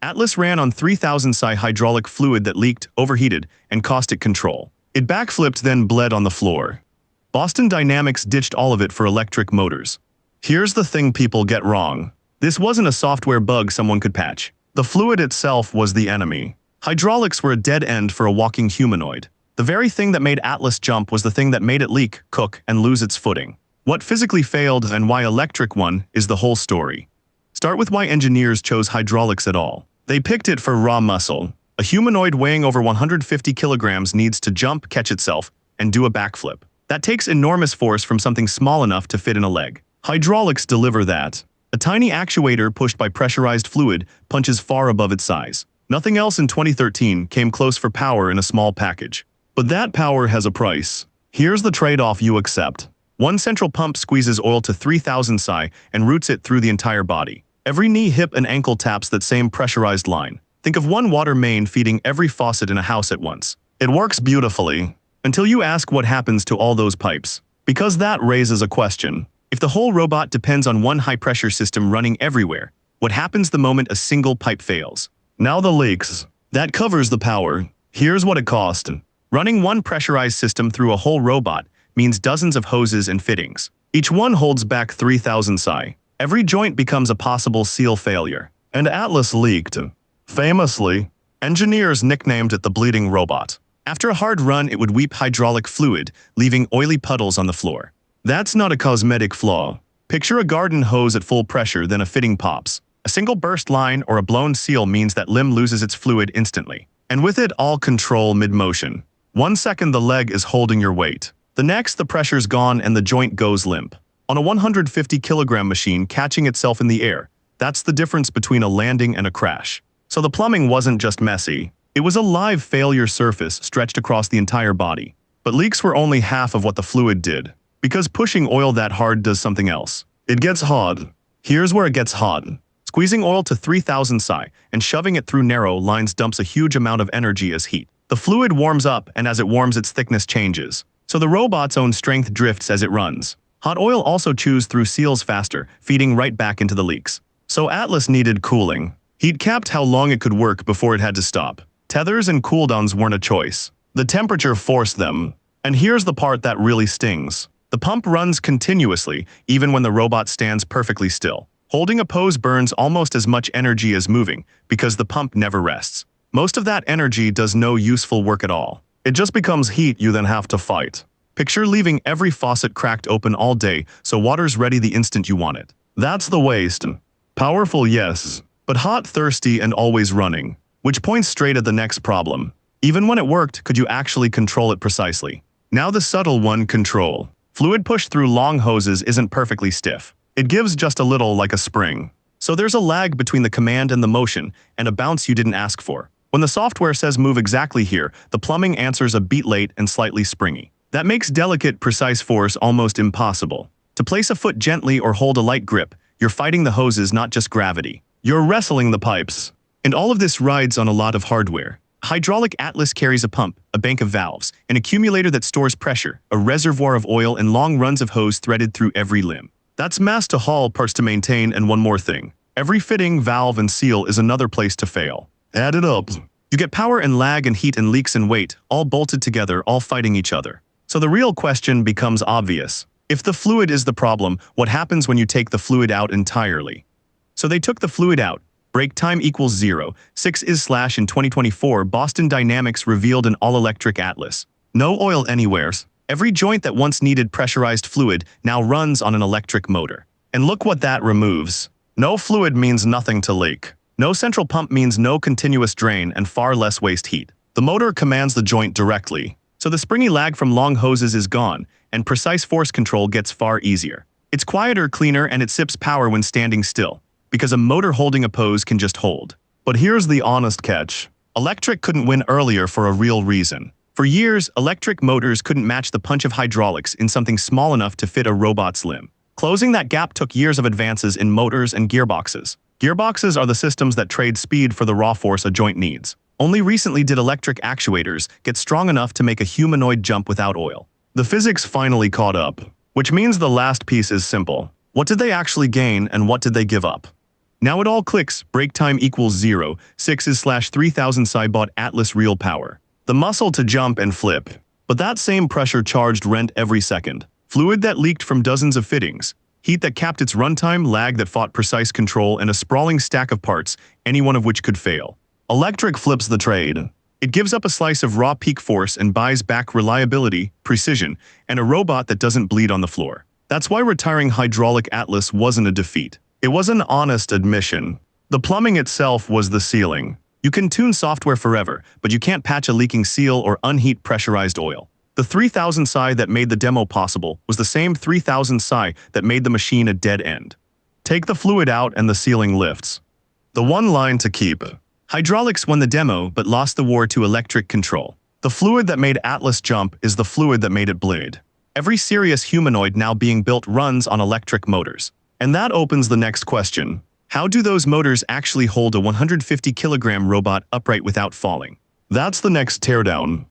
Atlas ran on 3000 psi hydraulic fluid that leaked, overheated, and caustic control. It backflipped then bled on the floor. Boston Dynamics ditched all of it for electric motors. Here's the thing people get wrong. This wasn't a software bug someone could patch. The fluid itself was the enemy. Hydraulics were a dead end for a walking humanoid. The very thing that made Atlas jump was the thing that made it leak, cook, and lose its footing. What physically failed and why electric won is the whole story. Start with why engineers chose hydraulics at all. They picked it for raw muscle. A humanoid weighing over 150 kilograms needs to jump, catch itself, and do a backflip. That takes enormous force from something small enough to fit in a leg. Hydraulics deliver that. A tiny actuator pushed by pressurized fluid punches far above its size. Nothing else in 2013 came close for power in a small package. But that power has a price. Here's the trade-off you accept. One central pump squeezes oil to 3000 psi and routes it through the entire body. Every knee, hip, and ankle taps that same pressurized line. Think of one water main feeding every faucet in a house at once. It works beautifully, until you ask what happens to all those pipes. Because that raises a question. If the whole robot depends on one high-pressure system running everywhere, what happens the moment a single pipe fails? Now the leaks. That covers the power. Here's what it cost. Running one pressurized system through a whole robot means dozens of hoses and fittings. Each one holds back 3000 psi. Every joint becomes a possible seal failure. And Atlas leaked. Famously, engineers nicknamed it the bleeding robot. After a hard run, it would weep hydraulic fluid, leaving oily puddles on the floor. That's not a cosmetic flaw. Picture a garden hose at full pressure, then a fitting pops. A single burst line or a blown seal means that limb loses its fluid instantly. And with it, all control mid-motion. 1 second the leg is holding your weight. The next, the pressure's gone and the joint goes limp. On a 150 kilogram machine catching itself in the air, that's the difference between a landing and a crash. So the plumbing wasn't just messy. It was a live failure surface stretched across the entire body. But leaks were only half of what the fluid did. Because pushing oil that hard does something else. It gets hot. Here's where it gets hot. Squeezing oil to 3000 psi and shoving it through narrow lines dumps a huge amount of energy as heat. The fluid warms up, and as it warms, its thickness changes. So the robot's own strength drifts as it runs. Hot oil also chews through seals faster, feeding right back into the leaks. So Atlas needed cooling. Heat capped how long it could work before it had to stop. Tethers and cooldowns weren't a choice. The temperature forced them. And here's the part that really stings. The pump runs continuously, even when the robot stands perfectly still. Holding a pose burns almost as much energy as moving, because the pump never rests. Most of that energy does no useful work at all. It just becomes heat you then have to fight. Picture leaving every faucet cracked open all day so water's ready the instant you want it. That's the waste. Powerful, yes, but hot, thirsty, and always running. Which points straight at the next problem. Even when it worked, could you actually control it precisely? Now the subtle one, control. Fluid pushed through long hoses isn't perfectly stiff. It gives just a little, like a spring. So there's a lag between the command and the motion, and a bounce you didn't ask for. When the software says move exactly here, the plumbing answers a beat late and slightly springy. That makes delicate, precise force almost impossible. To place a foot gently or hold a light grip, you're fighting the hoses, not just gravity. You're wrestling the pipes. And all of this rides on a lot of hardware. Hydraulic Atlas carries a pump, a bank of valves, an accumulator that stores pressure, a reservoir of oil, and long runs of hose threaded through every limb. That's mass to haul, parts to maintain, and one more thing. Every fitting, valve, and seal is another place to fail. Add it up. You get power and lag and heat and leaks and weight, all bolted together, all fighting each other. So the real question becomes obvious. If the fluid is the problem, what happens when you take the fluid out entirely? So they took the fluid out. Break time equals 0. 6 is slash in 2024, Boston Dynamics revealed an all-electric Atlas. No oil anywheres. Every joint that once needed pressurized fluid now runs on an electric motor. And look what that removes. No fluid means nothing to leak. No central pump means no continuous drain and far less waste heat. The motor commands the joint directly. So the springy lag from long hoses is gone, and precise force control gets far easier. It's quieter, cleaner, and it sips power when standing still. Because a motor holding a pose can just hold. But here's the honest catch. Electric couldn't win earlier for a real reason. For years, electric motors couldn't match the punch of hydraulics in something small enough to fit a robot's limb. Closing that gap took years of advances in motors and gearboxes. Gearboxes are the systems that trade speed for the raw force a joint needs. Only recently did electric actuators get strong enough to make a humanoid jump without oil. The physics finally caught up. Which means the last piece is simple. What did they actually gain and what did they give up? Now it all clicks, brake time equals 0, 6/3000 psi bought Atlas real power. The muscle to jump and flip. But that same pressure charged rent every second. Fluid that leaked from dozens of fittings. Heat that capped its runtime, lag that fought precise control, and a sprawling stack of parts, any one of which could fail. Electric flips the trade. It gives up a slice of raw peak force and buys back reliability, precision, and a robot that doesn't bleed on the floor. That's why retiring hydraulic Atlas wasn't a defeat. It was an honest admission. The plumbing itself was the ceiling. You can tune software forever, but you can't patch a leaking seal or unheat pressurized oil. The 3000 psi that made the demo possible was the same 3000 psi that made the machine a dead end. Take the fluid out and the ceiling lifts. The one line to keep. Hydraulics won the demo but lost the war to electric control. The fluid that made Atlas jump is the fluid that made it bleed. Every serious humanoid now being built runs on electric motors. And that opens the next question. How do those motors actually hold a 150-kilogram robot upright without falling? That's the next teardown.